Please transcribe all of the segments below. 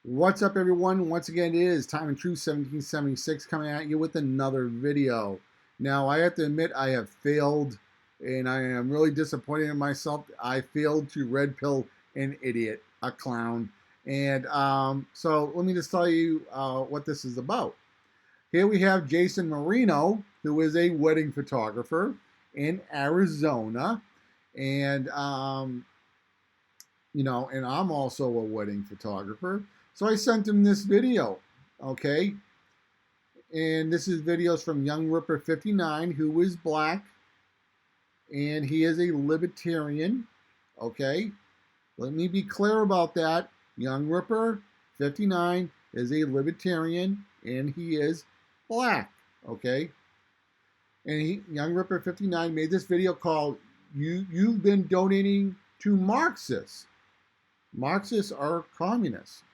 What's up, everyone? Once again, it is Time and Truth 1776 coming at you with another video. Now, I have to admit I have failed, and I am really disappointed in myself. I failed to red pill an idiot, a clown. And so let me just tell you what this is about. Here we have Jason Marino, who is a wedding photographer in Arizona. And, and I'm also a wedding photographer. So I sent him this video, okay? And this is videos from Young Ripper 59, who is black, and he is a libertarian, okay? Let me be clear about that. Young Ripper 59 is a libertarian, and he is black, okay? And Young Ripper 59 made this video called You've Been Donating to Marxists. Marxists are communists.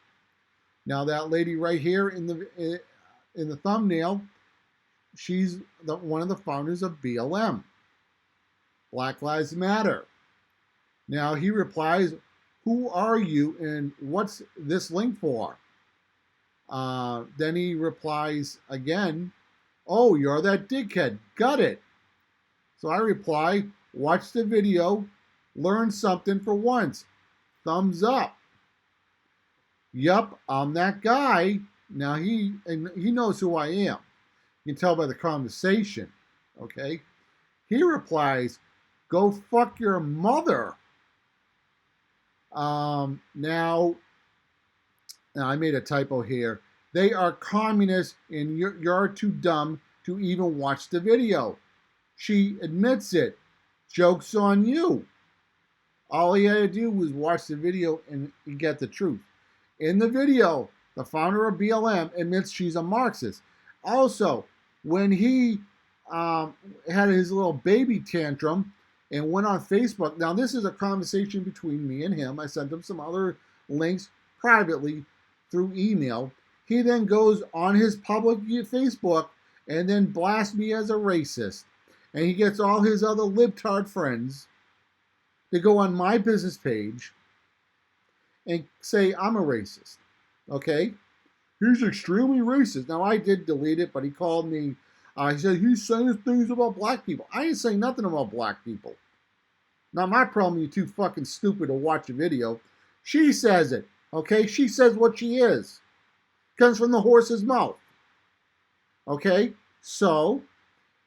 Now that lady right here in the thumbnail, she's one of the founders of BLM, Black Lives Matter. Now he replies, "Who are you and what's this link for?" Then he replies again, "Oh, you're that dickhead. Got it." So I reply, "Watch the video, learn something for once. Thumbs up." Yup, I'm that guy. Now he knows who I am. You can tell by the conversation, okay? He replies, "Go fuck your mother." Now I made a typo here. They are communists and you're too dumb to even watch the video. She admits it. Joke's on you. All he had to do was watch the video and get the truth. In the video, the founder of BLM admits she's a Marxist. Also, when he had his little baby tantrum and went on Facebook, now this is a conversation between me and him. I sent him some other links privately through email. He then goes on his public Facebook and then blasts me as a racist. And he gets all his other libtard friends to go on my business page and say I'm a racist, okay? He's extremely racist. Now, I did delete it, but he called me. He said, he's saying things about black people. I ain't saying nothing about black people. Not my problem, you're too fucking stupid to watch a video. She says it, okay? She says what she is. Comes from the horse's mouth, okay? So,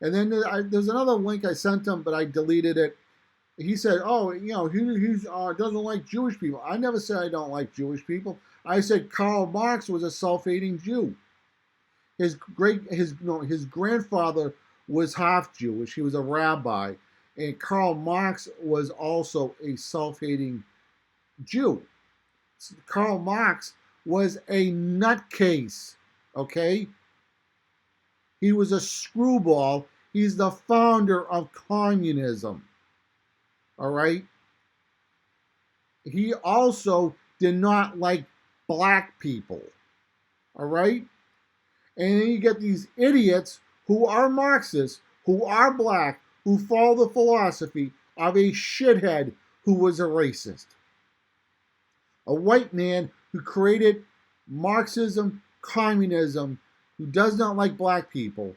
and then there's another link I sent him, but I deleted it. He said, "Oh, he doesn't like Jewish people." I never said I don't like Jewish people. I said Karl Marx was a self-hating Jew. His grandfather was half Jewish. He was a rabbi, and Karl Marx was also a self-hating Jew. Karl Marx was a nutcase. Okay, he was a screwball. He's the founder of communism. All right. He also did not like black people. All right. And then you get these idiots who are Marxists, who are black, who follow the philosophy of a shithead who was a racist. A white man who created Marxism, communism, who does not like black people.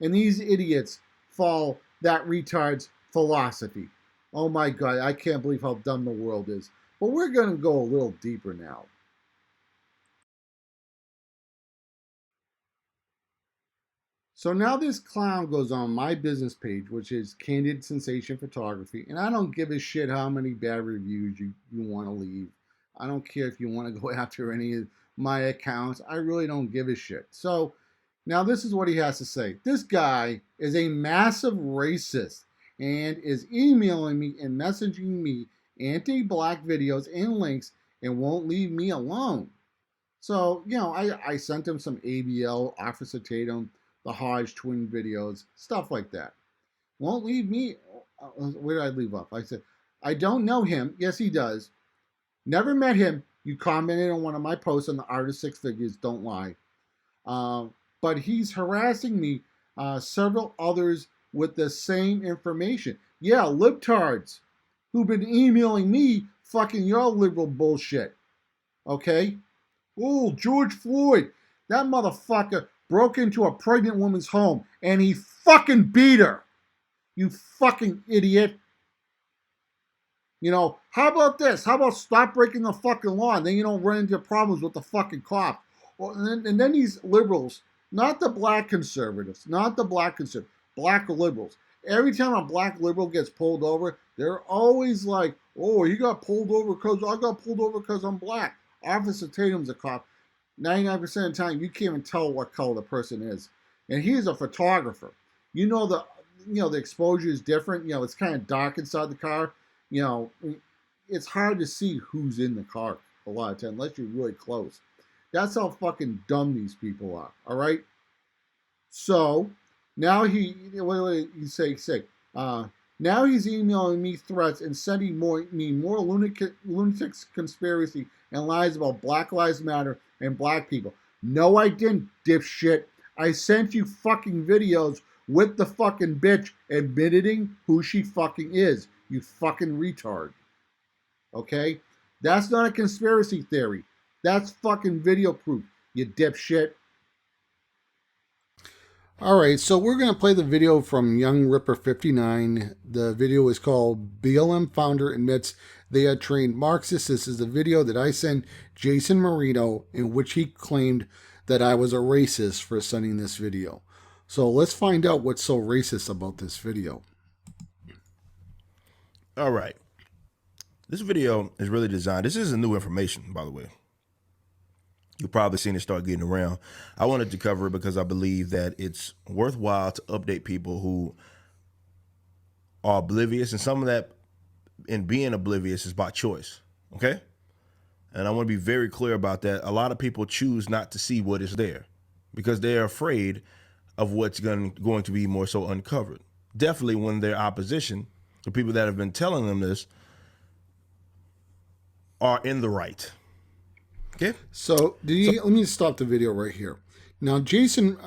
And these idiots follow that retard's philosophy. Oh my God, I can't believe how dumb the world is. But we're going to go a little deeper now. So now this clown goes on my business page, which is Candid Sensation Photography. And I don't give a shit how many bad reviews you want to leave. I don't care if you want to go after any of my accounts. I really don't give a shit. So now this is what he has to say. This guy is a massive racist and is emailing me and messaging me anti-black videos and links and won't leave me alone. So, I sent him some ABL, Officer Tatum, the Hodge twin videos, stuff like that. Won't leave me. Where did I leave off? I said, I don't know him. Yes, he does. Never met him. You commented on one of my posts on the Art of Six Figures. Don't lie. But he's harassing me, several others with the same information. Yeah, libtards who've been emailing me fucking your liberal bullshit. Okay? Oh, George Floyd, that motherfucker broke into a pregnant woman's home and he fucking beat her. You fucking idiot. You know, how about this? How about stop breaking the fucking law and then you don't run into problems with the fucking cop? Well, and then these liberals, not the black conservatives, not the black conservatives, black liberals. Every time a black liberal gets pulled over, they're always like, oh, he got pulled over because I got pulled over because I'm black. Officer Tatum's a cop. 99% of the time, you can't even tell what color the person is. And he's a photographer. You know the exposure is different. You know, it's kind of dark inside the car. You know, it's hard to see who's in the car a lot of times, unless you're really close. That's how fucking dumb these people are. All right. So now now he's emailing me threats and sending me more lunatic conspiracy and lies about Black Lives Matter and black people. No, I didn't, dipshit. I sent you fucking videos with the fucking bitch admitting who she fucking is. You fucking retard. Okay? That's not a conspiracy theory. That's fucking video proof, you dipshit. All right, so we're going to play the video from Young Ripper 59. The video is called BLM Founder Admits They Had Trained Marxists. This is a video that I sent Jason Marino in which he claimed that I was a racist for sending this video. So let's find out what's so racist about this video. All right. This video is really designed. This isn't new information, by the way. You've probably seen it start getting around. I wanted to cover it because I believe that it's worthwhile to update people who are oblivious, and some of that in being oblivious is by choice, okay? And I want to be very clear about that. A lot of people choose not to see what is there because they're afraid of what's going to be more so uncovered. Definitely when they're opposition, the people that have been telling them this are in the right. Okay. So let me stop the video right here. Now, Jason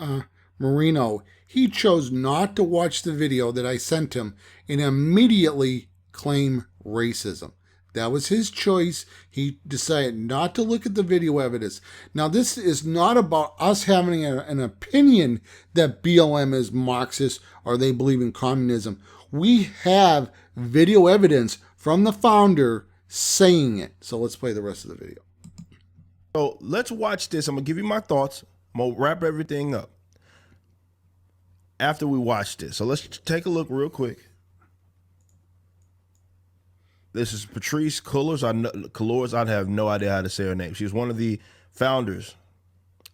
Marino, he chose not to watch the video that I sent him and immediately claim racism. That was his choice. He decided not to look at the video evidence. Now, this is not about us having an opinion that BLM is Marxist or they believe in communism. We have video evidence from the founder saying it. So let's play the rest of the video. So let's watch this. I'm going to give you my thoughts. I'm going to wrap everything up after we watch this. So let's take a look real quick. This is Patrisse Cullors. Cullors, I have no idea how to say her name. She's one of the founders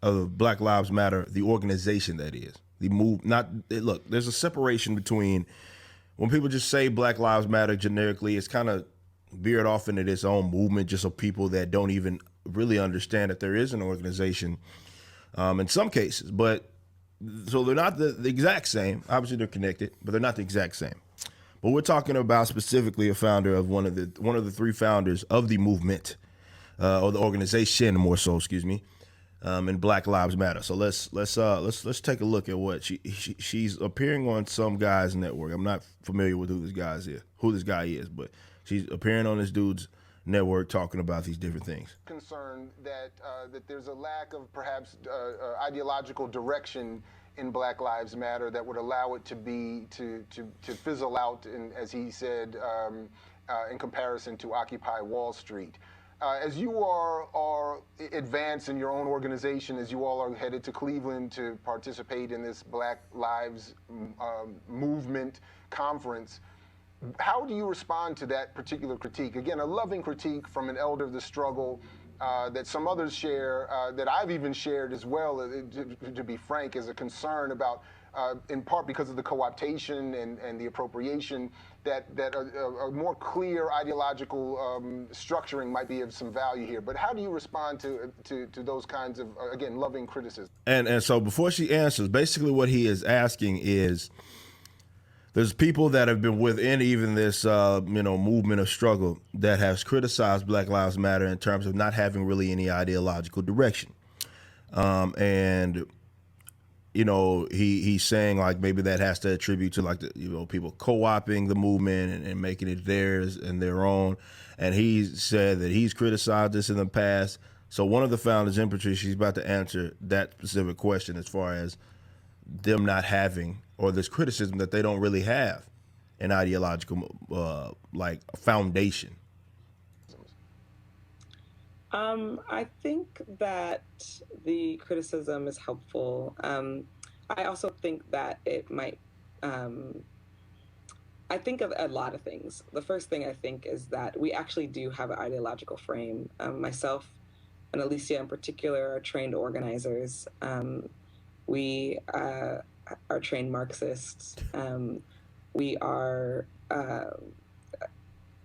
of Black Lives Matter, the organization that is. Look, there's a separation between when people just say Black Lives Matter generically, it's kind of veered off into its own movement just of people that don't even really understand that there is an organization in some cases. But so they're not the exact same. Obviously they're connected, but they're not the exact same. But we're talking about specifically a founder of one of the three founders of the movement, or the organization, more so, excuse me, in Black Lives Matter. So let's take a look at what she's appearing on some guy's network. I'm not familiar with who this guy is, but she's appearing on this dude's network talking about these different things. Concerned that there's a lack of perhaps ideological direction in Black Lives Matter that would allow it to fizzle out, as he said, in comparison to Occupy Wall Street. As you are advanced in your own organization, as you all are headed to Cleveland to participate in this Black Lives Movement conference, how do you respond to that particular critique? Again, a loving critique from an elder of the struggle that some others share, that I've even shared as well, to be frank, as a concern about, in part because of the co-optation and the appropriation, that a more clear ideological structuring might be of some value here. But how do you respond to those kinds of, again, loving criticism? And so before she answers, basically what he is asking is, there's people that have been within even this, movement of struggle that has criticized Black Lives Matter in terms of not having really any ideological direction. He's saying like maybe that has to attribute to like people co-opting the movement and making it theirs and their own. And he said that he's criticized this in the past. So one of the founders in Patrisse, she's about to answer that specific question as far as them not having, or this criticism that they don't really have an ideological like foundation. I think that the criticism is helpful. I also think that it might, I think of a lot of things. The first thing I think is that we actually do have an ideological frame. Myself and Alicia in particular are trained organizers. We are trained Marxists. We are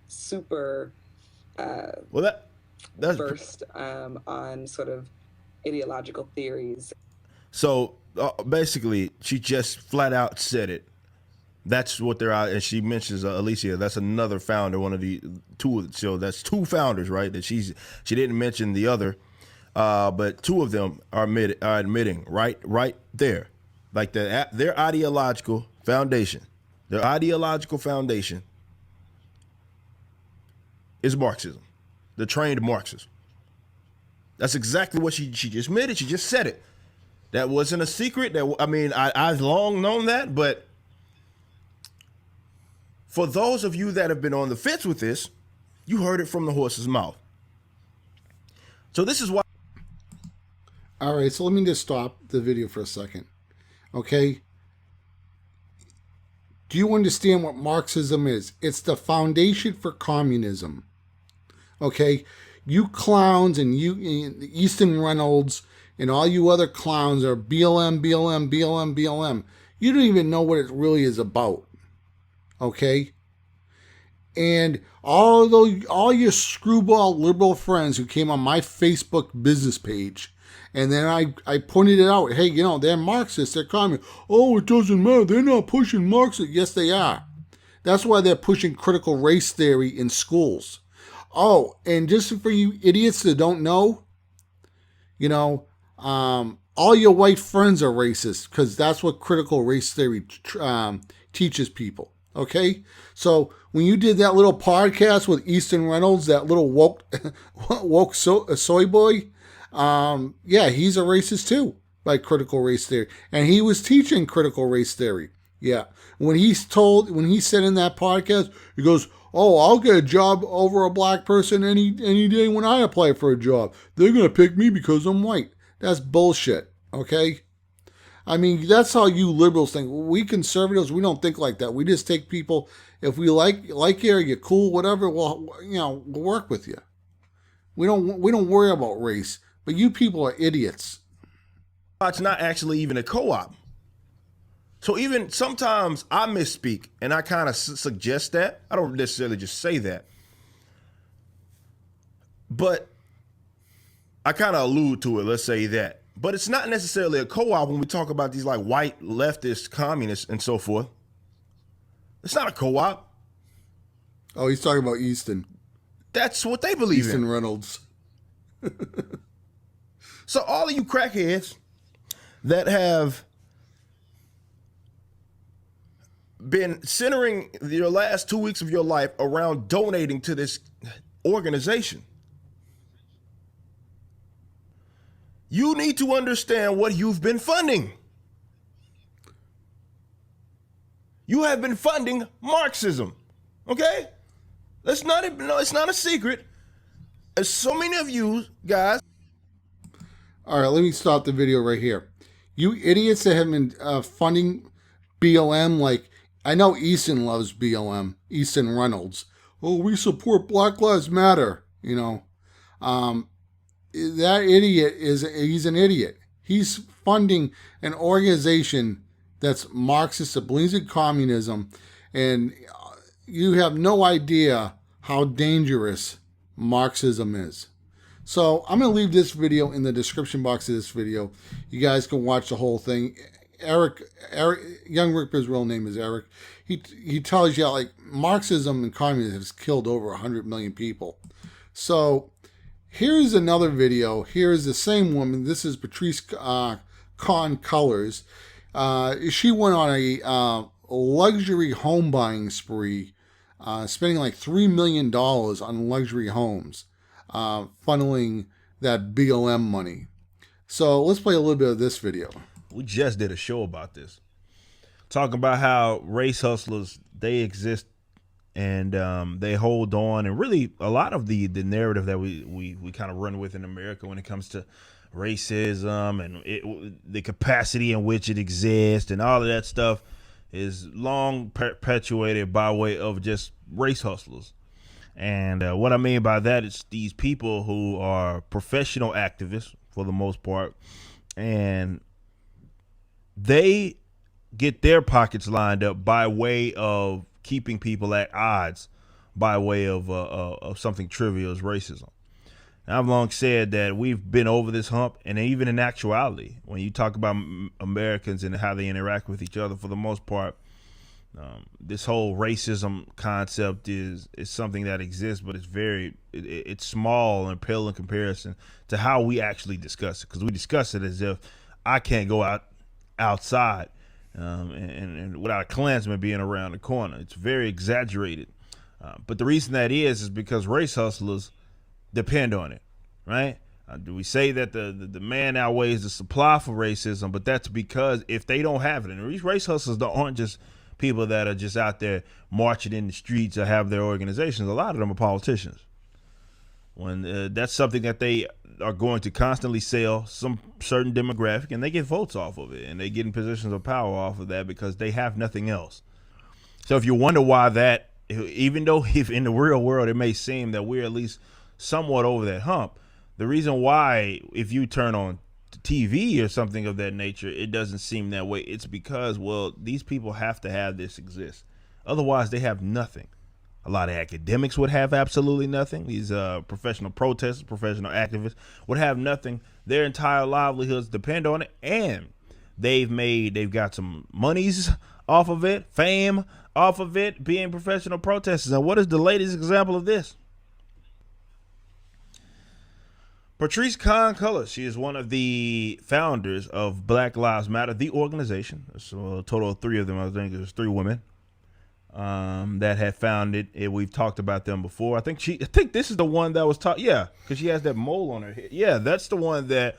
super that's versed on sort of ideological theories. So basically, she just flat out said it. That's what they're out, and she mentions Alicia. That's another founder, one of the two. So that's two founders, right? That she didn't mention the other, but two of them are admitting right there, like their ideological foundation. Their ideological foundation is Marxism. The trained Marxist. That's exactly what she just admitted. She just said it. That wasn't a secret. I've long known that, but for those of you that have been on the fence with this, you heard it from the horse's mouth. So this is why. All right, so let me just stop the video for a second. Okay? Do you understand what Marxism is? It's the foundation for communism. Okay? You clowns and you Easton Reynolds and all you other clowns are BLM, BLM, BLM, BLM. You don't even know what it really is about. Okay? And all your screwball liberal friends who came on my Facebook business page, and then I pointed it out. Hey, they're Marxists, they're communists. Oh, it doesn't matter. They're not pushing Marxist. Yes, they are. That's why they're pushing critical race theory in schools. Oh, and just for you idiots that don't know, all your white friends are racist because that's what critical race theory teaches people. Okay? So when you did that little podcast with Easton Reynolds, that little woke soy boy, yeah, he's a racist too by critical race theory. And he was teaching critical race theory. Yeah. When he said in that podcast, he goes, oh, I'll get a job over a black person any day when I apply for a job. They're going to pick me because I'm white. That's bullshit. Okay? I mean, that's how you liberals think. We conservatives, we don't think like that. We just take people, if we like you or you're cool, whatever, we'll work with you. We don't worry about race. But you people are idiots. It's not actually even a co-op. So even sometimes I misspeak, and I kind of suggest that. I don't necessarily just say that. But I kind of allude to it, let's say that. But it's not necessarily a co-op when we talk about these like white leftist communists and so forth. It's not a co-op. Oh, he's talking about Easton. That's what they believe Easton in. Reynolds. So all of you crackheads that have been centering your last 2 weeks of your life around donating to this organization, you need to understand what you've been funding. You have been funding Marxism, okay? It's not a secret. There's so many of you guys. All right, let me stop the video right here. You idiots that have been funding BLM, like, I know Easton loves BLM, Easton Reynolds. Oh, we support Black Lives Matter, that idiot he's an idiot. He's funding an organization that's Marxist, that believes in communism, and you have no idea how dangerous Marxism is. So I'm going to leave this video in the description box of this video. You guys can watch the whole thing. Eric, Young Ripper's real name is Eric. He tells you like Marxism and communism has killed over 100 million people. So here's another video. Here's the same woman. This is Patrisse Cullors. She went on a luxury home buying spree, spending like $3 million on luxury homes, funneling that BLM money. So let's play a little bit of this video. We just did a show about this, talking about how race hustlers, they exist and they hold on, and really a lot of the narrative that we kind of run with in America when it comes to racism and the capacity in which it exists and all of that stuff is long perpetuated by way of just race hustlers. And what I mean by that is these people who are professional activists for the most part, and they get their pockets lined up by way of keeping people at odds by way of something trivial as racism. And I've long said that we've been over this hump, and even in actuality, when you talk about Americans and how they interact with each other, for the most part, this whole racism concept is something that exists, but it's small and pale in comparison to how we actually discuss it, because we discuss it as if I can't go outside and without a Klansman being around the corner. It's very exaggerated. But the reason that is because race hustlers depend on it, right? Do we say that the demand outweighs the supply for racism? But that's because if they don't have it, and these race hustlers aren't just people that are just out there marching in the streets or have their organizations. A lot of them are politicians. When that's something that they are going to constantly sell some certain demographic, and they get votes off of it, and they get in positions of power off of that because they have nothing else. So if you wonder why that, even though if in the real world it may seem that we're at least somewhat over that hump, the reason why if you turn on TV or something of that nature, it doesn't seem that way. It's because, well, these people have to have this exist. Otherwise, they have nothing. A lot of academics would have absolutely nothing. These professional protesters, professional activists would have nothing. Their entire livelihoods depend on it, and they've got some monies off of it, fame off of it, being professional protesters. And what is the latest example of this? Patrisse Cullors, she is one of the founders of Black Lives Matter, the organization. So a total of 3 of them. I think there's 3 women that had founded it. We've talked about them before. I think this is the one that was taught. Yeah, because she has that mole on her head. Yeah, that's the one that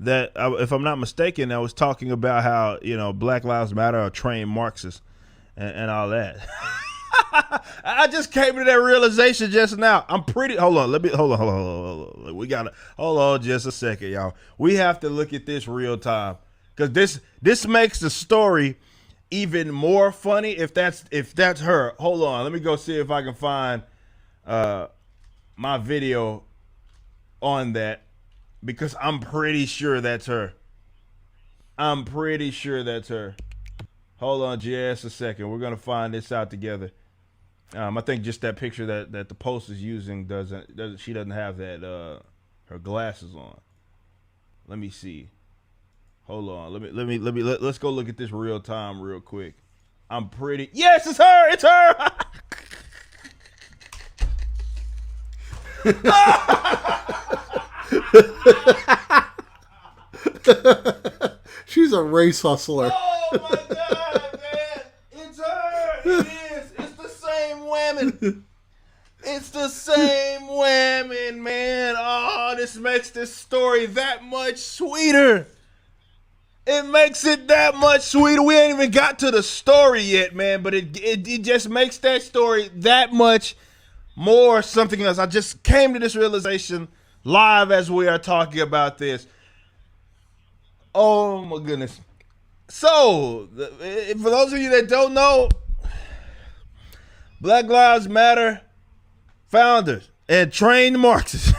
if I'm not mistaken, I was talking about how, Black Lives Matter are trained Marxists and all that. I just came to that realization just now. Hold on. We gotta hold on just a second, y'all. We have to look at this real time, because this makes the story even more funny if that's her. Hold on, let me go see if I can find my video on that, because I'm pretty sure that's her. Hold on just a second. We're gonna find this out together. I think just that picture that the post is using she doesn't have that her glasses on. Let me see. Hold on. Let's go look at this real time real quick. Yes, it's her. It's her. She's a race hustler. Oh my God, man. It's her. It is. It's the same women. It's the same women, man. Oh, this makes this story that much sweeter. It makes it that much sweeter. We ain't even got to the story yet, man, but it just makes that story that much more something else. I just came to this realization live as we are talking about this. Oh my goodness. So, for those of you that don't know, Black Lives Matter founders and trained Marxists.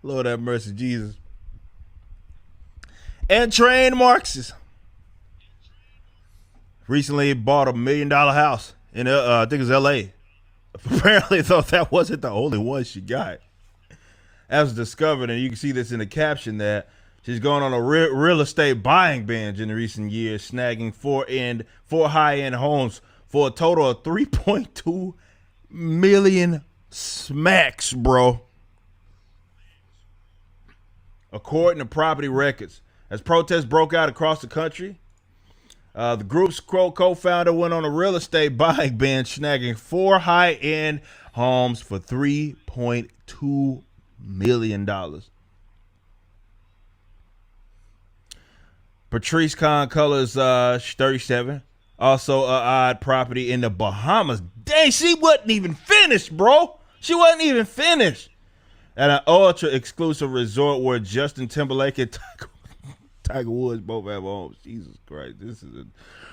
Lord have mercy, Jesus. And trained Marxists recently bought $1 million house in I think it was L.A. Apparently, though, that wasn't the only one she got. As discovered, and you can see this in the caption, that she's gone on a real estate buying binge in recent years, snagging 4 high-end homes for a total of 3.2 million smacks, bro. According to property records, as protests broke out across the country, the group's co-founder went on a real estate buying binge, snagging 4 high-end homes for $3.2 million. Patrisse Cullors, 37. Also odd property in the Bahamas. Dang, she wasn't even finished, bro. She wasn't even finished. At an ultra-exclusive resort where Justin Timberlake and Tiger Woods both have homes. Jesus Christ.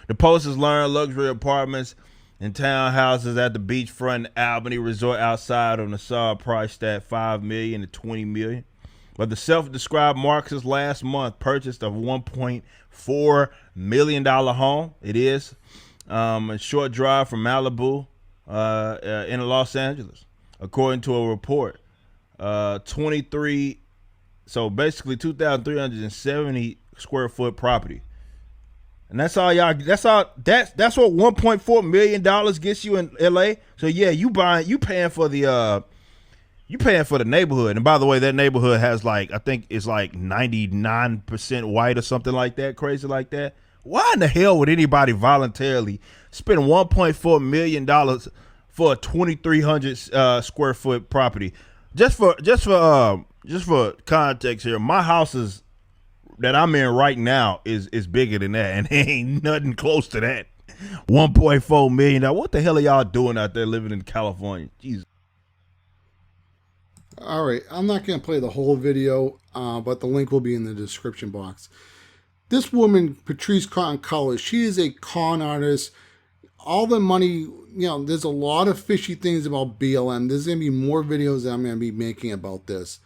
The Posters learned luxury apartments and townhouses at the beachfront Albany Resort outside of Nassau priced at $5 million to $20 million. But the self-described Marxist last month purchased a $1.4 million home. It is a short drive from Malibu in Los Angeles, according to a report. 23, so basically 2,370 square foot property. And that's all y'all, that's what $1.4 million gets you in LA. So yeah, you paying for the neighborhood. And by the way, that neighborhood has I think it's 99% white or something like that, crazy like that. Why in the hell would anybody voluntarily spend $1.4 million for a 2,300 square foot property? Just for context here, my house that I'm in right now is bigger than that, and there ain't nothing close to that. $1.4 million. What the hell are y'all doing out there living in California? Jesus. All right, I'm not going to play the whole video, but the link will be in the description box. This woman, Patrisse Cullors, she is a con artist. All the money, there's a lot of fishy things about BLM. There's going to be more videos that I'm going to be making about this.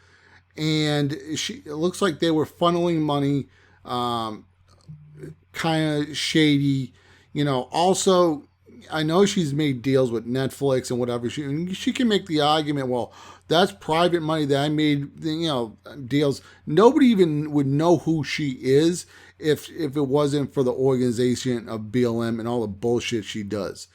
And it looks like they were funneling money, kind of shady. Also, I know she's made deals with Netflix and whatever. She can make the argument, well, that's private money that I made, deals. Nobody even would know who she is if it wasn't for the organization of BLM and all the bullshit she does.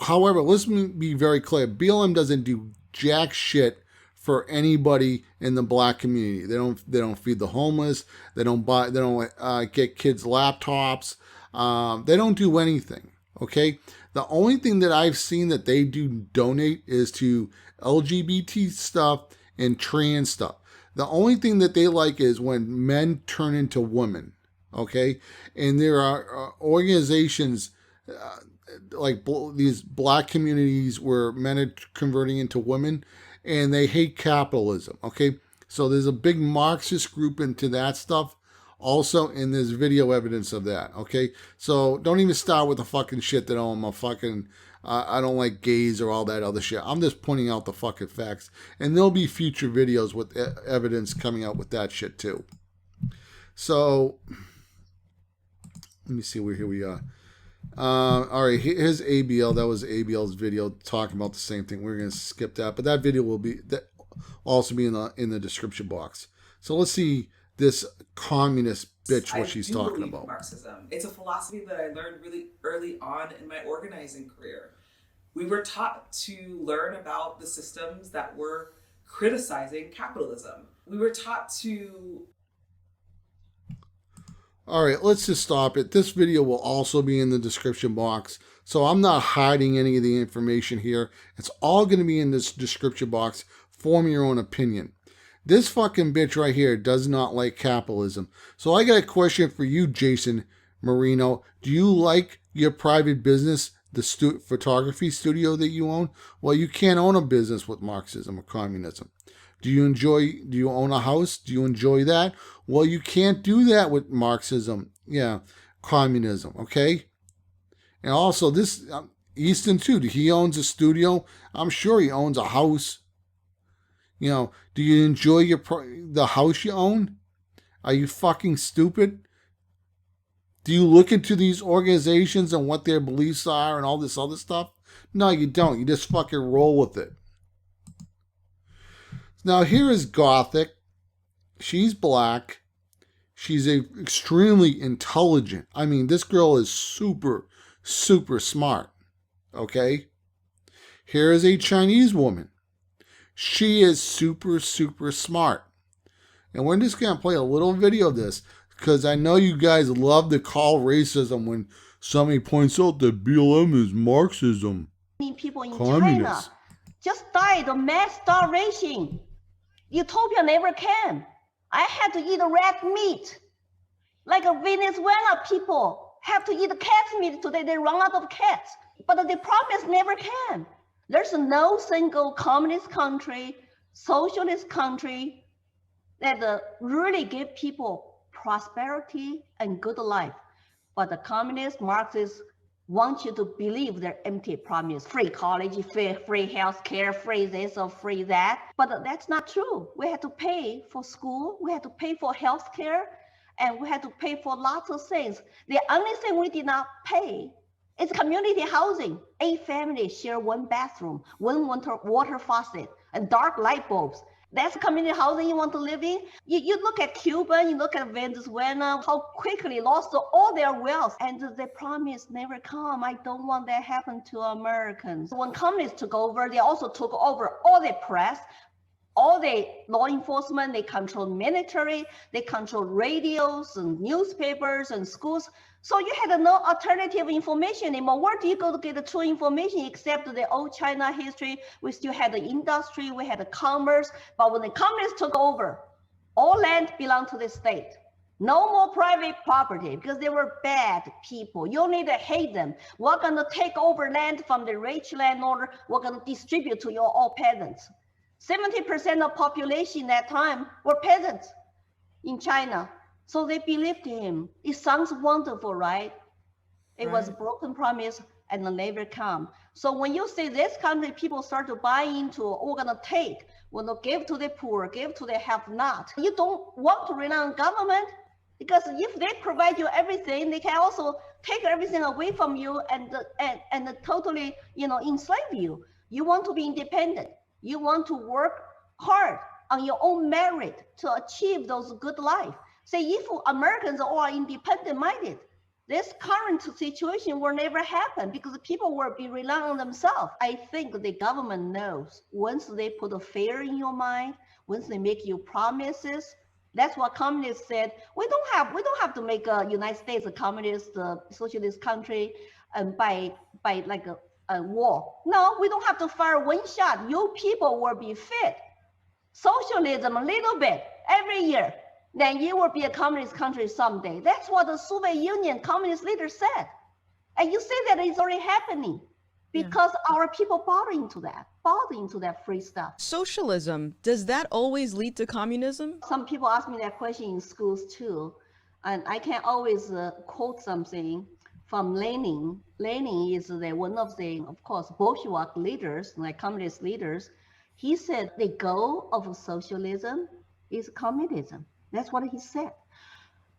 However, let's be very clear. BLM doesn't do jack shit for anybody in the black community. They don't feed the homeless. They don't get kids laptops. They don't do anything. Okay. The only thing that I've seen that they do donate is to LGBT stuff and trans stuff. The only thing that they like is when men turn into women. Okay. And there are organizations like these black communities where men are converting into women, and they hate capitalism. Okay. So there's a big Marxist group into that stuff also, and there's video evidence of that. Okay. So don't even start with the fucking shit that I'm a fucking, I don't like gays or all that other shit. I'm just pointing out the fucking facts, and there'll be future videos with evidence coming out with that shit too. So let me see where here we are. All right, here's ABL. That was ABL's video talking about the same thing. We're gonna skip that, but that video will also be in the description box. So let's see this communist bitch what she's talking about. Marxism. It's a philosophy that I learned really early on in my organizing career. We were taught to learn about the systems that were criticizing capitalism. We were taught to. All right, let's just stop it. This video will also be in the description box. So I'm not hiding any of the information here. It's all going to be in this description box. Form your own opinion. This fucking bitch right here does not like capitalism. So I got a question for you, Jason Marino. Do you like your private business, the photography studio that you own? Well, you can't own a business with Marxism or communism. Do you own a house? Do you enjoy that? Well, you can't do that with Marxism. Yeah, communism, okay? And also this, Easton too, he owns a studio. I'm sure he owns a house. Do you enjoy the house you own? Are you fucking stupid? Do you look into these organizations and what their beliefs are and all this other stuff? No, you don't. You just fucking roll with it. Now, here is Gothic. She's black. She's extremely intelligent. I mean, this girl is super, super smart. Okay? Here is a Chinese woman. She is super, super smart. And we're just going to play a little video of this because I know you guys love to call racism when somebody points out that BLM is Marxism. People in Communist. China just died of mass starvation. Utopia never came. I had to eat rat meat. Like Venezuela people have to eat cat's meat today. They run out of cats. But the promise never came. There's no single communist country, socialist country that really give people prosperity and good life. But the communist Marxists want you to believe their empty promise: free college, free health care, free this or free that. But that's not true. We had to pay for school, we had to pay for health care, and we had to pay for lots of things. The only thing we did not pay is community housing. 8 families share 1 bathroom, 1 water faucet, and dark light bulbs. That's community housing you want to live in? You look at Cuba, you look at Venezuela, how quickly lost all their wealth, and the promise never come. I don't want that happen to Americans. When communists took over, they also took over all the press, all the law enforcement, they control military, they control radios and newspapers and schools. So you had no alternative information anymore. Where do you go to get the true information except the old China history? We still had the industry, we had the commerce, but when the communists took over, all land belonged to the state. No more private property because they were bad people. You need to hate them. We're gonna take over land from the rich landowner, we're gonna distribute to your all peasants. 70% of population at that time were peasants in China. So they believed him. It sounds wonderful, right? It was a broken promise and never come. So when you say this country, people start to buy into, we're gonna take, we're gonna give to the poor, give to the have-not. You don't want to rely on government because if they provide you everything, they can also take everything away from you and totally, enslave you. You want to be independent. You want to work hard on your own merit to achieve those good life. Say, if Americans are independent-minded, this current situation will never happen because people will be relying on themselves. I think the government knows once they put a fear in your mind, once they make you promises. That's what communists said. We don't have to make a United States a communist, socialist country, and by like a war. No, we don't have to fire 1 shot. You people will be fit. Socialism a little bit every year. Then you will be a communist country someday. That's what the Soviet Union communist leaders said. And you say that it's already happening because our people bought into that free stuff. Socialism, does that always lead to communism? Some people ask me that question in schools too. And I can always quote something from Lenin. Lenin is one of the, of course, Bolshevik leaders, like communist leaders. He said the goal of socialism is communism. That's what he said.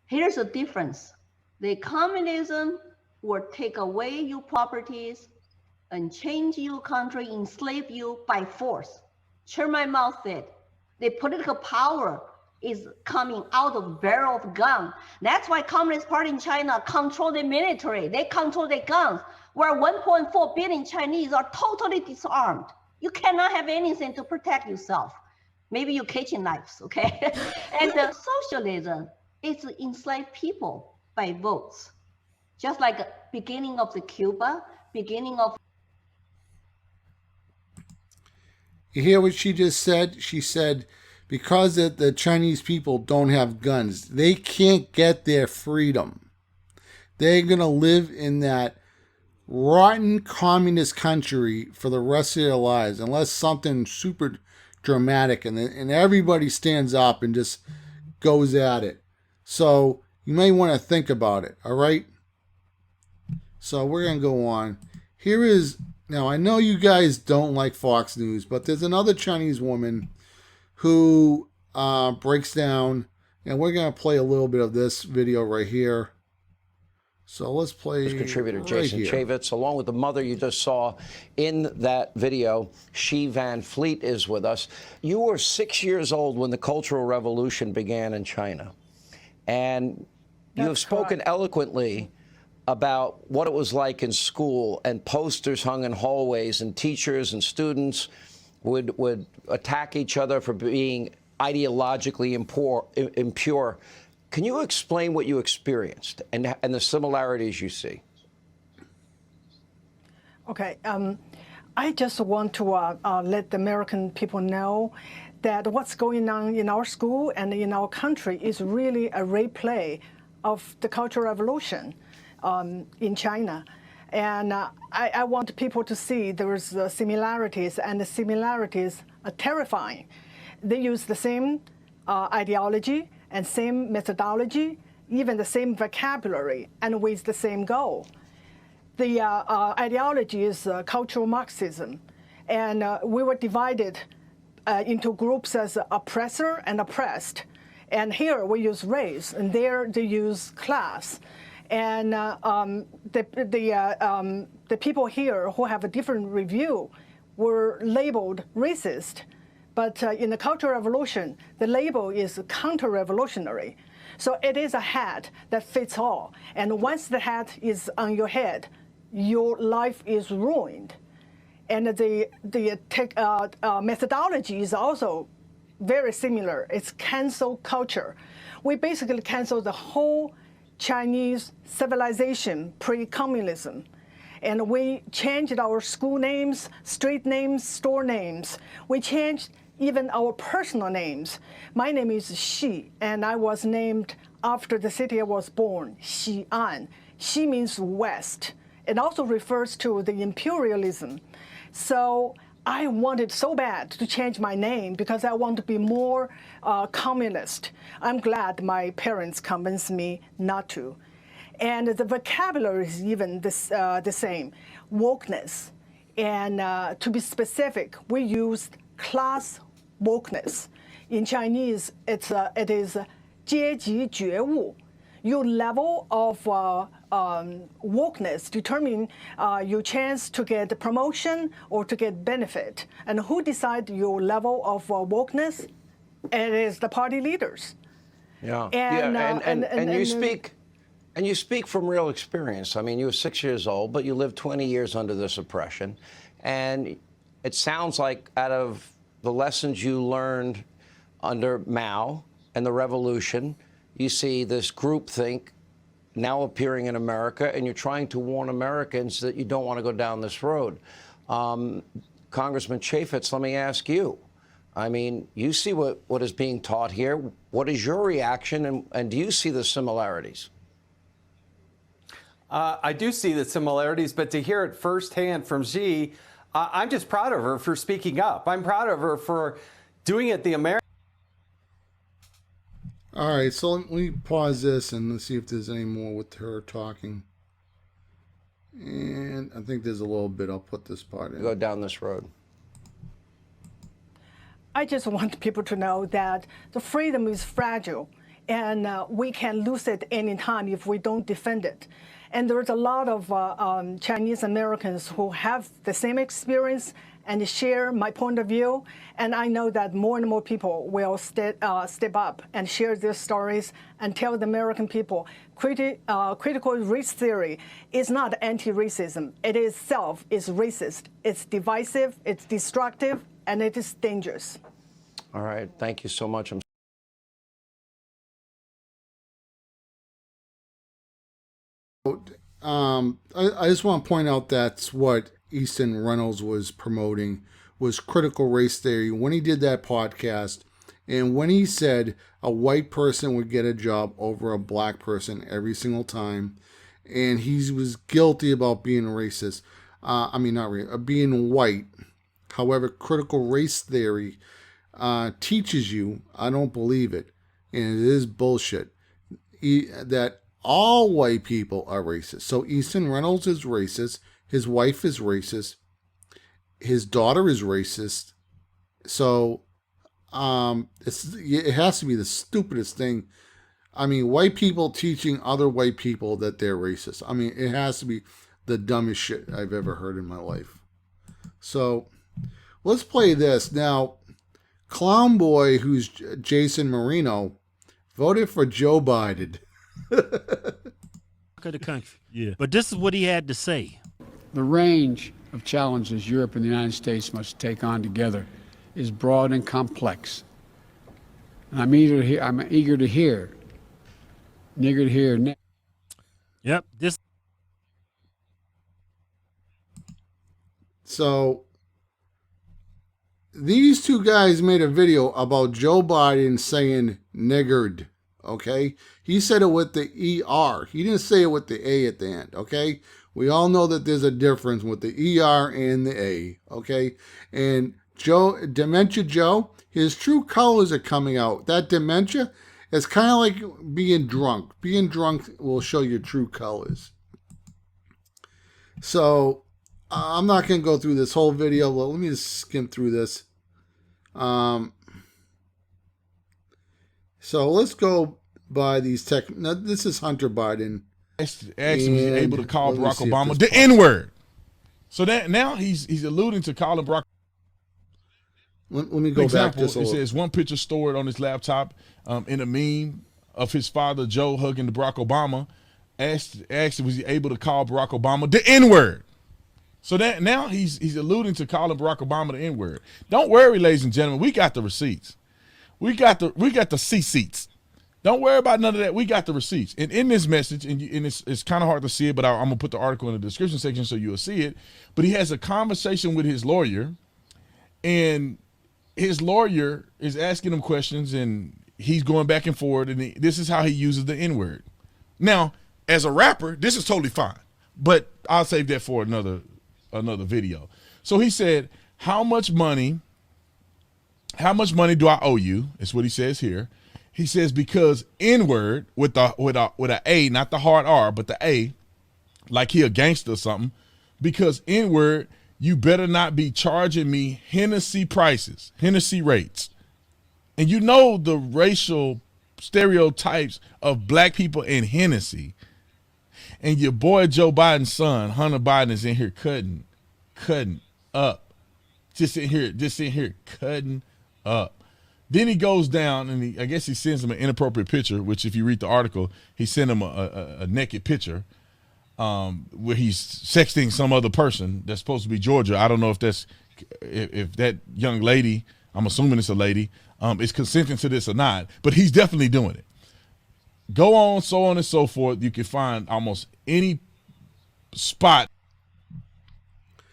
Here's the difference. The communism will take away your properties and change your country, enslave you by force. Chairman Mao said, the political power is coming out of barrel of gun. That's why Communist Party in China control the military. They control the guns, where 1.4 billion Chinese are totally disarmed. You cannot have anything to protect yourself. Maybe your kitchen knives, okay? And socialism is enslave people by votes. Just like beginning of the Cuba, beginning of. You hear what she just said? She said, because the Chinese people don't have guns, they can't get their freedom. They're going to live in that rotten communist country for the rest of their lives, unless something super dramatic and everybody stands up and just goes at it. So you may want to think about it, all right? So we're going to go on. Here is, now I know you guys don't like Fox News, but there's another Chinese woman who breaks down, and we're going to play a little bit of this video right here. So let's play contributor Jason Chaffetz, along with the mother you just saw in that video. She Van Fleet is with us. You were 6 years old when the Cultural Revolution began in China. And you have spoken eloquently about what it was like in school, and posters hung in hallways, and teachers and students would attack each other for being ideologically impure. Can you explain what you experienced and the similarities you see? Okay. I just want to let the American people know that what's going on in our school and in our country is really a replay of the Cultural Revolution in China. And I want people to see there's similarities, and the similarities are terrifying. They use the same ideology and same methodology, even the same vocabulary, and with the same goal. The ideology is cultural Marxism, and we were divided into groups as oppressor and oppressed. And here we use race, and there they use class. And the people here who have a different review were labeled racist. But in the Cultural Revolution, the label is counter-revolutionary. So it is a hat that fits all. And once the hat is on your head, your life is ruined. And the methodology is also very similar. It's cancel culture. We basically cancel the whole Chinese civilization pre-communism. And we changed our school names, street names, store names. We changed even our personal names. My name is Xi, and I was named after the city I was born, Xi'an. Xi means west. It also refers to the imperialism. So I wanted so bad to change my name because I want to be more communist. I'm glad my parents convinced me not to. And the vocabulary is even the same, wokeness. And to be specific, we used class wokeness. In Chinese, it is 阶级觉悟. Your level of wokeness determine your chance to get promotion or to get benefit. And who decides your level of wokeness? It is the party leaders. Yeah, And you speak from real experience. I mean, you were 6 years old, but you lived 20 years under this oppression. And it sounds like out of the lessons you learned under Mao and the revolution, you see this groupthink now appearing in America, and you're trying to warn Americans that you don't want to go down this road. Congressman Chaffetz, let me ask you. I mean, you see what is being taught here. What is your reaction, and do you see the similarities? I do see the similarities, but to hear it firsthand from Xi, I'm just proud of her for speaking up. I'm proud of her for doing it the American. All right, so let me pause this and let's see if there's any more with her talking. And I think there's a little bit. I'll put this part in. Go down this road. I just want people to know that the freedom is fragile, and we can lose it any time if we don't defend it. And there's a lot of Chinese Americans who have the same experience and share my point of view. And I know that more and more people will step up and share their stories and tell the American people critical race theory is not anti-racism. It itself is racist. It's divisive, it's destructive, and it is dangerous. All right, thank you so much. I just want to point out that's what Easton Reynolds was promoting, was critical race theory when he did that podcast, and when he said a white person would get a job over a black person every single time, and he was guilty about being racist. Being white. However, critical race theory teaches you, I don't believe it, and it is bullshit, that all white people are racist. So Easton Reynolds is racist. His wife is racist. His daughter is racist. So it has to be the stupidest thing. I mean, white people teaching other white people that they're racist. I mean, it has to be the dumbest shit I've ever heard in my life. So let's play this. Now, Clown Boy, who's Jason Marino, voted for Joe Biden. Of the country. Yeah. But this is what he had to say. The range of challenges Europe and the United States must take on together is broad and complex. And I'm eager to hear. Yep. This. So these two guys made a video about Joe Biden saying niggered. Okay, he said it with the ER. He didn't say it with the A at the end. Okay, we all know that there's a difference with the ER and the A. Okay, and Dementia Joe, his true colors are coming out. That dementia is kind of like being drunk. Being drunk will show your true colors. So I'm not going to go through this whole video. Well, let me just skim through this. So let's go by these tech. Now, this is Hunter Biden. Actually, was able to call Barack Obama the N-word. So that now he's alluding to calling Barack. Let me go back just a little. It says one picture stored on his laptop in a meme of his father Joe hugging Barack Obama. Asked was he able to call Barack Obama the N-word. So that now he's alluding to calling Barack Obama the N-word. Don't worry, ladies and gentlemen, we got the receipts. We got the C-seats. Don't worry about none of that. We got the receipts. And in this message, and it's kind of hard to see it, but I'm going to put the article in the description section so you'll see it. But he has a conversation with his lawyer, and his lawyer is asking him questions, and he's going back and forth, and this is how he uses the N-word. Now, as a rapper, this is totally fine, but I'll save that for another video. So he said, how much money do I owe you? Is what he says here. He says, because N-word with a A, not the hard R, but the A, like he a gangster or something, because N-word, you better not be charging me Hennessy prices, Hennessy rates. And you know the racial stereotypes of black people in Hennessy. And your boy Joe Biden's son, Hunter Biden, is in here cutting up. Just in here cutting up. Then he goes down and I guess he sends him an inappropriate picture, which if you read the article, he sent him a naked picture where he's sexting some other person that's supposed to be Georgia. I don't know if that young lady, I'm assuming it's a lady, is consenting to this or not, but he's definitely doing it. Go on, so on and so forth. You can find almost any spot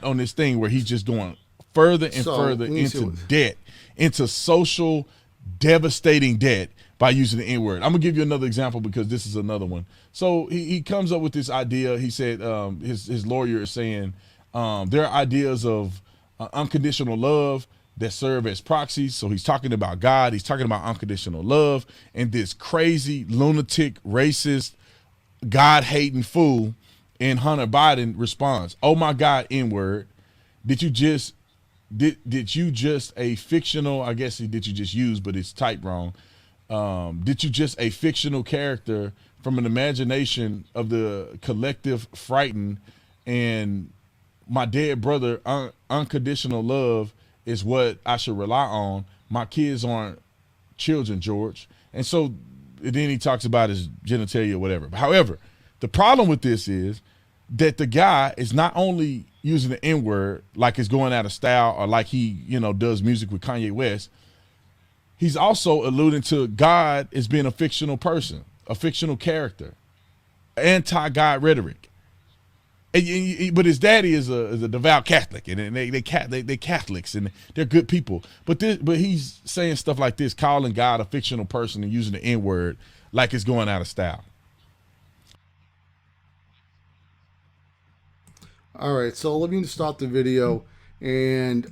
on this thing where he's just going further and further into debt, into social devastating debt by using the N-word. I'm gonna give you another example because this is another one. So he comes up with this idea. He said his lawyer is saying there are ideas of unconditional love that serve as proxies. So he's talking about God, he's talking about unconditional love, and this crazy, lunatic, racist, God-hating fool in Hunter Biden responds, oh my God, N-word, did you just a fictional, I guess did you just use, but it's typed wrong. Did you just a fictional character from an imagination of the collective frightened, and my dead brother, unconditional love is what I should rely on. My kids aren't children, George. And so then he talks about his genitalia or whatever. However, the problem with this is that the guy is not only using the N-word like it's going out of style or like he, does music with Kanye West. He's also alluding to God as being a fictional person, a fictional character, anti-God rhetoric. But his daddy is a devout Catholic, and they Catholics, and they're good people. But he's saying stuff like this, calling God a fictional person and using the N-word like it's going out of style. All right, so let me start the video, and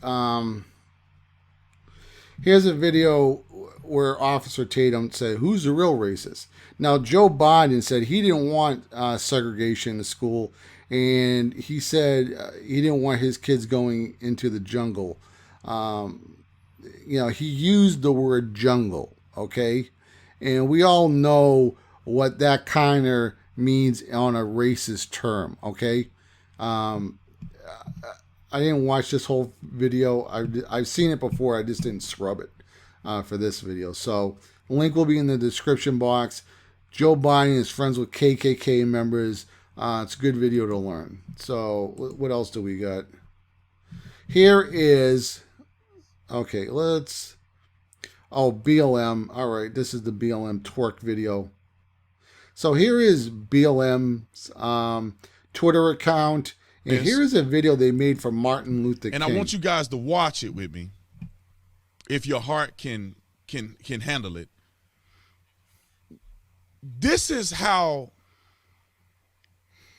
here's a video where Officer Tatum said, who's the real racist? Now, Joe Biden said he didn't want segregation in the school, and he said he didn't want his kids going into the jungle. He used the word jungle, okay? And we all know what that kind of means on a racist term, okay? I didn't watch this whole video. I've seen it before. I just didn't scrub it for this video. So the link will be in the description box. Joe Biden is friends with KKK members. It's a good video to learn. So what else do we got? Here is, okay, BLM. All right, this is the BLM twerk video. So here is BLM's Twitter account, And here's a video they made for Martin Luther King. And I want you guys to watch it with me, if your heart can handle it. This is how.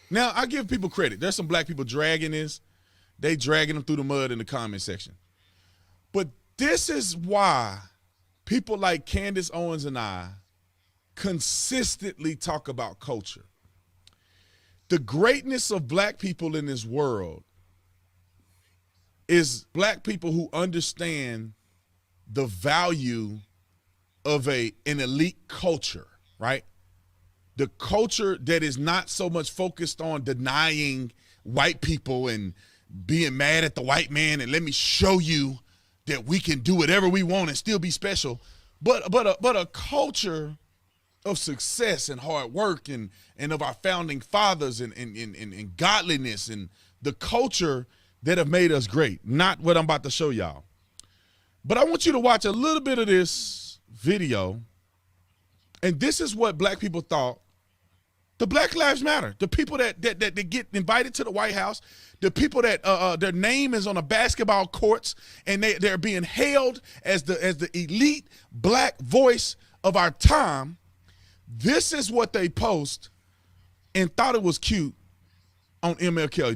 Now, I give people credit. There's some black people dragging this. They dragging them through the mud in the comment section. But this is why people like Candace Owens and I consistently talk about culture. The greatness of black people in this world is black people who understand the value of an elite culture, right? The culture that is not so much focused on denying white people and being mad at the white man and let me show you that we can do whatever we want and still be special, but a culture of success and hard work and of our founding fathers and godliness and the culture that have made us great. Not what I'm about to show y'all. But I want you to watch a little bit of this video. And this is what black people thought. The Black Lives Matter, the people that get invited to the White House, the people that their name is on the basketball courts, and they're being hailed as the elite black voice of our time. This is what they post and thought it was cute on MLK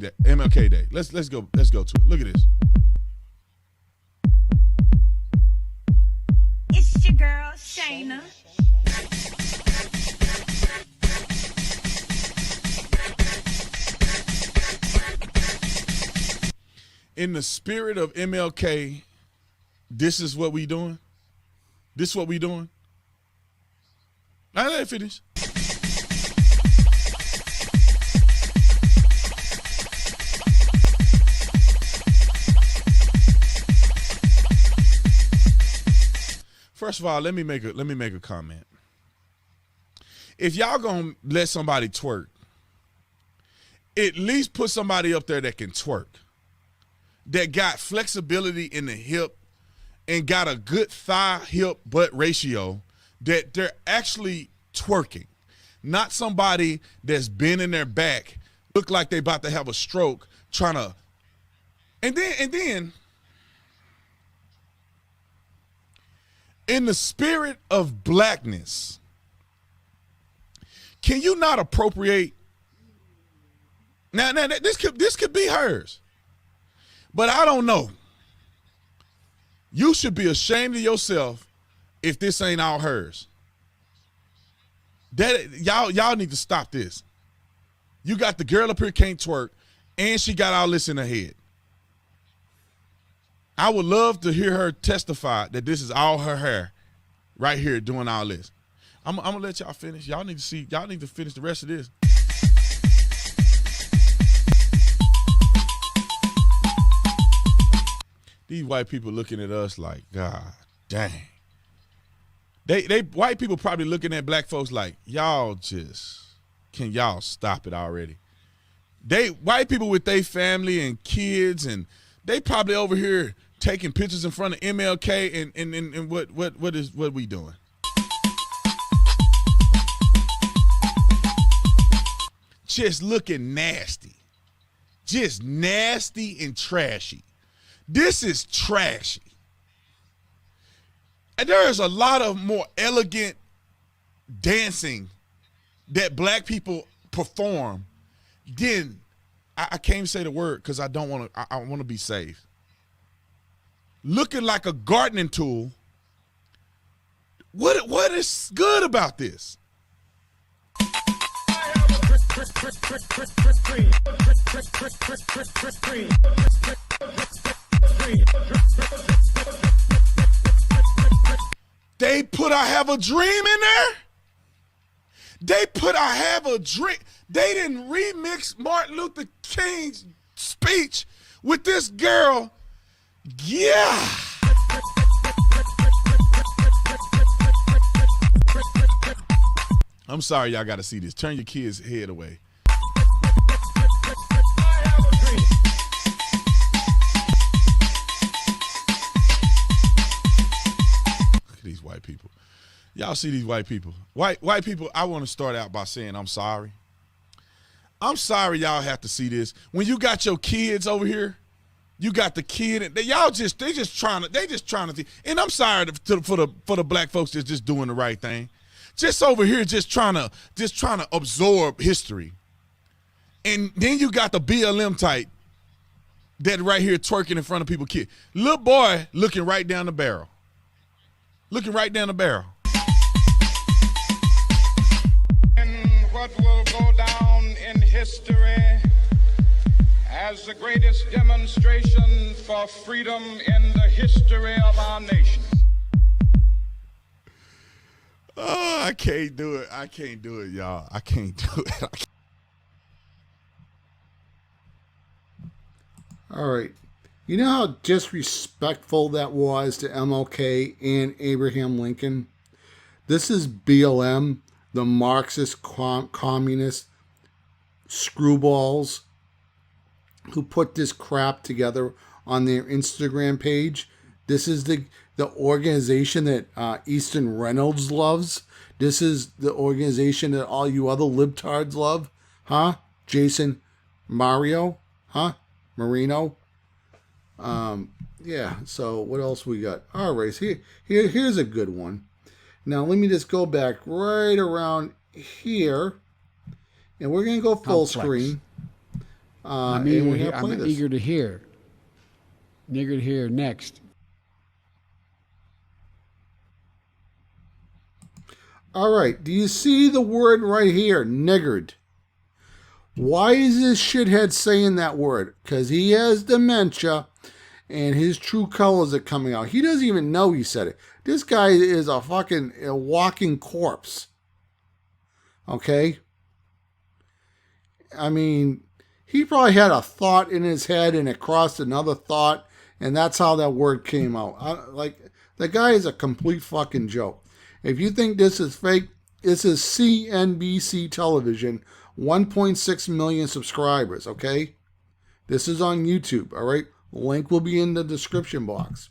Day. Let's go to it. Look at this. It's your girl Shayna. In the spirit of MLK, this is what we doing. This is what we doing. Now let it finish. First of all, let me make a comment. If y'all gonna let somebody twerk, at least put somebody up there that can twerk, that got flexibility in the hip and got a good thigh hip butt ratio, that they're actually twerking, not somebody that's bending their back, look like they about to have a stroke, trying to, and then in the spirit of blackness, can you not appropriate? Now this could be hers, but I don't know. You should be ashamed of yourself if this ain't all hers. That y'all need to stop this. You got the girl up here can't twerk, and she got all this in her head. I would love to hear her testify that this is all her hair right here doing all this. I'm gonna let y'all finish. Y'all need to finish the rest of this. These white people looking at us like, God dang. They white people probably looking at black folks like, can y'all stop it already? White people with their family and kids, and they probably over here taking pictures in front of MLK and what we doing? Just looking nasty. Just nasty and trashy. This is trashy. And there is a lot of more elegant dancing that black people perform than, I can't even say the word because I want to be safe. Looking like a gardening tool. What is good about this? They put I Have a Dream in there? They put I Have a Dream. They didn't remix Martin Luther King's speech with this girl. Yeah. I'm sorry y'all got to see this. Turn your kids' head away. These white people. Y'all see these white people. White people, I want to start out by saying I'm sorry. I'm sorry y'all have to see this. When you got your kids over here, you got the kid, and they just trying to. And I'm sorry for the black folks that's just doing the right thing, just over here just trying to absorb history. And then you got the BLM type that right here twerking in front of people's kids. Little boy looking right down the barrel. And what will go down in history as the greatest demonstration for freedom in the history of our nation. Oh, I can't do it, y'all. I can't do it. All right. You know how disrespectful that was to MLK and Abraham Lincoln? This is BLM, the Marxist communist screwballs who put this crap together on their Instagram page. This is the organization that Easton Reynolds loves. This is the organization that all you other libtards love. Huh? Jason Mario? Huh? Marino? Yeah, so what else we got? All right, here's a good one. Now, let me just go back right around here, and we're going to go full screen. I'm eager to hear. Eager to hear next. All right, do you see the word right here, niggered? Why is this shithead saying that word? Because he has dementia, and his true colors are coming out. He doesn't even know he said it. This guy is a fucking walking corpse. Okay? I mean, he probably had a thought in his head and it crossed another thought, and that's how that word came out. The guy is a complete fucking joke. If you think this is fake, this is CNBC television, 1.6 million subscribers, okay? This is on YouTube, all right? Link will be in the description box.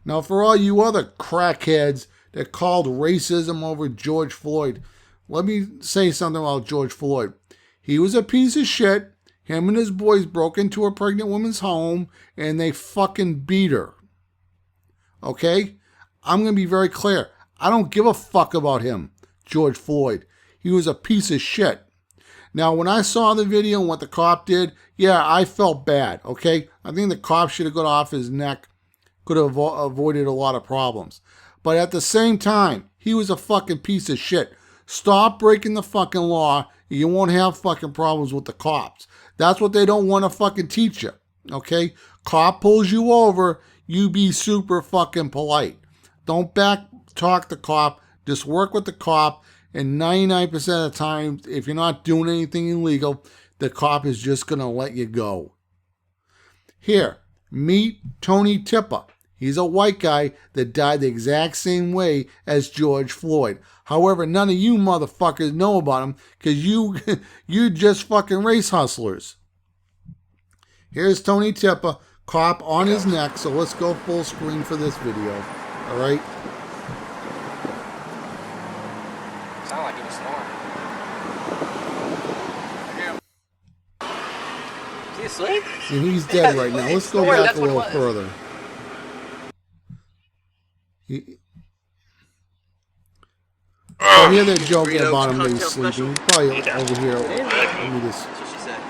Now, for all you other crackheads that called racism over George Floyd, let me say something about George Floyd. He was a piece of shit. Him and his boys broke into a pregnant woman's home and they fucking beat her. Okay? I'm going to be very clear. I don't give a fuck about him, George Floyd. He was a piece of shit. Now, when I saw the video and what the cop did, yeah, I felt bad, okay? I think the cop should have got off his neck, could have avoided a lot of problems. But at the same time, he was a fucking piece of shit. Stop breaking the fucking law. You won't have fucking problems with the cops. That's what they don't want to fucking teach you, okay? Cop pulls you over, you be super fucking polite. Don't back talk the cop. Just work with the cop. And 99% of the time, if you're not doing anything illegal, the cop is just going to let you go. Here, meet Tony Timpa. He's a white guy that died the exact same way as George Floyd. However, none of you motherfuckers know about him because you're just fucking race hustlers. Here's Tony Timpa, cop on his neck. So let's go full screen for this video. All right? Sound like he was snoring. Is he asleep? And he's dead right now. Let's go back a little further. I hear they're joking about him being sleeping. Probably over here. Let me just. That's what she said.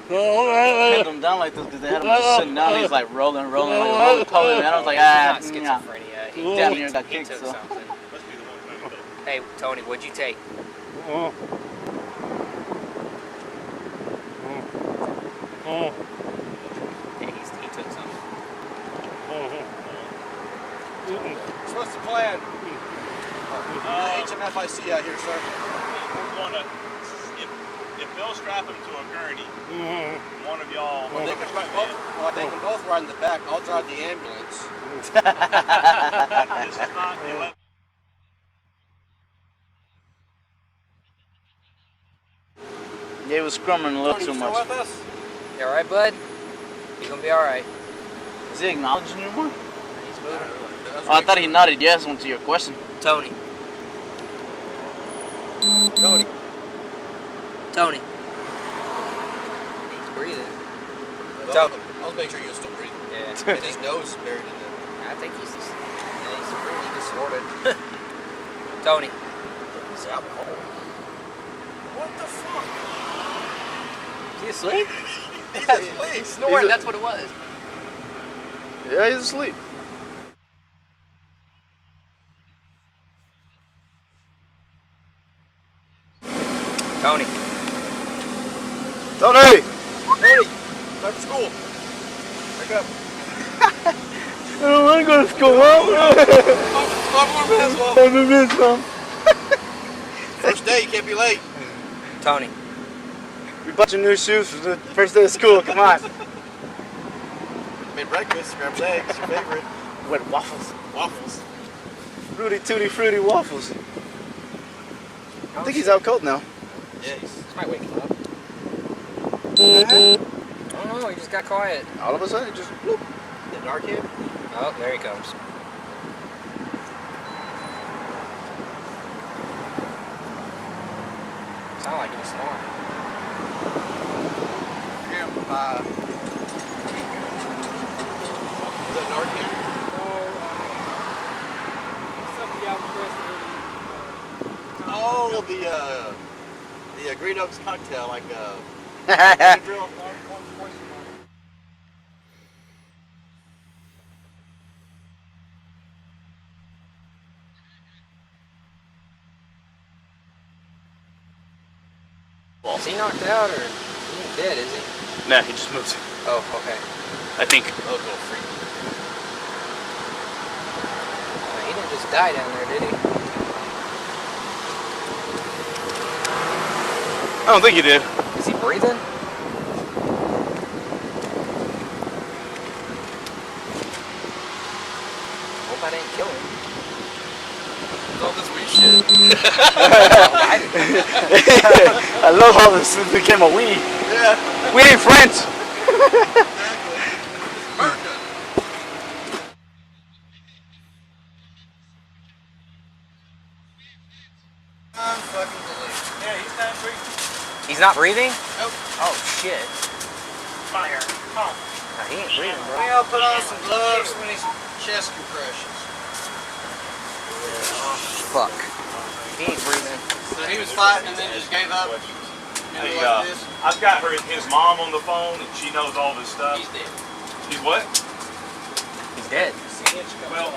Had him down like this because they had him just sitting down. He's like rolling, like rolling, man. I was like, ah, He's not schizophrenia. He definitely got kicked, so. Hey, Tony, what'd you take? Yeah, he took some. So what's the plan? HMFIC out here, sir. We're going to, if they'll strap him to a gurney, one of y'all... Well, they can both ride in the back. I'll drive the ambulance. This is not... Yeah, he was scrumming a little too much. With us? You alright, bud? You're gonna be all right. Is he acknowledging you more? He's moving. Oh, I thought he nodded yes to your question. Tony. Tony. Tony. He's breathing. Well, I'll make sure you're still breathing. Yeah. And his nose is buried in there. I think he's really distorted. Tony. He's out cold. What the fuck? Is he asleep? He's asleep. He's snoring, that's what it was. Yeah, he's asleep. Tony. Tony! Tony! Back to school. Wake up. I don't want to go to school, Mom. First day, you can't be late. Tony. We bought you new shoes for the first day of school. Come on. Made breakfast, scrambled eggs, your favorite. What, waffles? Waffles. Fruity, tutti, fruity waffles. I think he's out cold now. Yeah, This might wake him up. I don't know, he just got quiet. all of a sudden, just bloop. The dark hit. Oh, there he comes. Sound like he was snoring. Yeah, is that Narcan? Oh, the Green Oaks cocktail, like drill. Is he knocked out or he ain't dead, is he? Nah, he just moved. Oh, okay. I think. Oh, little freak. He didn't just die down there, did he? I don't think he did. Is he breathing? Hope I didn't kill him. All this weed shit. I love how this became a we. Yeah. We ain't French. Exactly. America. I'm fucking believe. Yeah, he's not breathing. He's not breathing? Nope. Oh, shit. Fire. Huh. Nah, he ain't breathing, bro. We all put on some gloves. We need some chest compressions. Fuck. He ain't breathing. So he was fighting and then just gave up. Hey, I've got his mom on the phone, and she knows all this stuff. He's dead. He's what? He's dead. Well,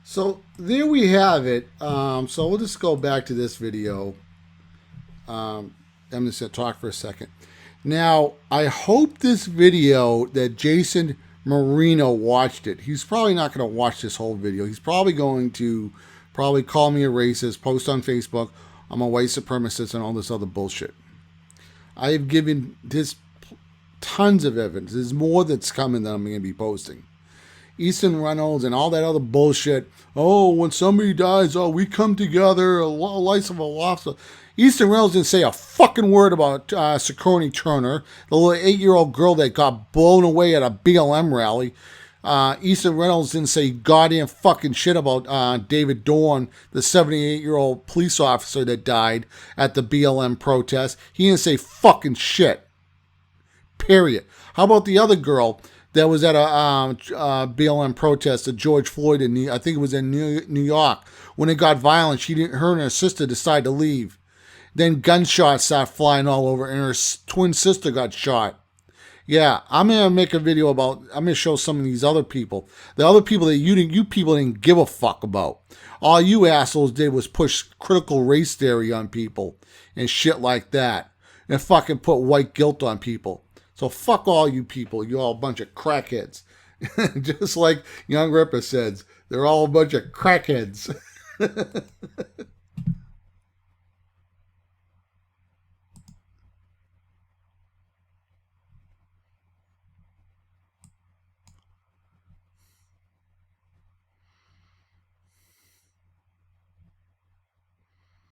So there we have it. So we'll just go back to this video. I'm just going to talk for a second. Now, I hope this video that Jason Marino watched it. He's probably not going to watch this whole video. He's probably going to call me a racist, post on Facebook, I'm a white supremacist and all this other bullshit. I have given this tons of evidence. There's more that's coming that I'm going to be posting. Easton Reynolds and all that other bullshit. Oh, when somebody dies, oh, we come together, a life of a lobster. Easton Reynolds didn't say a fucking word about Sigourney Turner, the little 8-year-old girl that got blown away at a BLM rally. Easton Reynolds didn't say goddamn fucking shit about David Dorn, the 78-year-old police officer that died at the BLM protest. He didn't say fucking shit. Period. How about the other girl that was at a BLM protest at George Floyd I think it was in New York. When it got violent, her and her sister decided to leave. Then gunshots started flying all over, and her twin sister got shot. Yeah, I'm gonna make a video about. I'm gonna show some of these other people, the other people that you people didn't give a fuck about. All you assholes did was push critical race theory on people and shit like that, and fucking put white guilt on people. So fuck all you people. You're all a bunch of crackheads. Just like Young Ripper says, they're all a bunch of crackheads.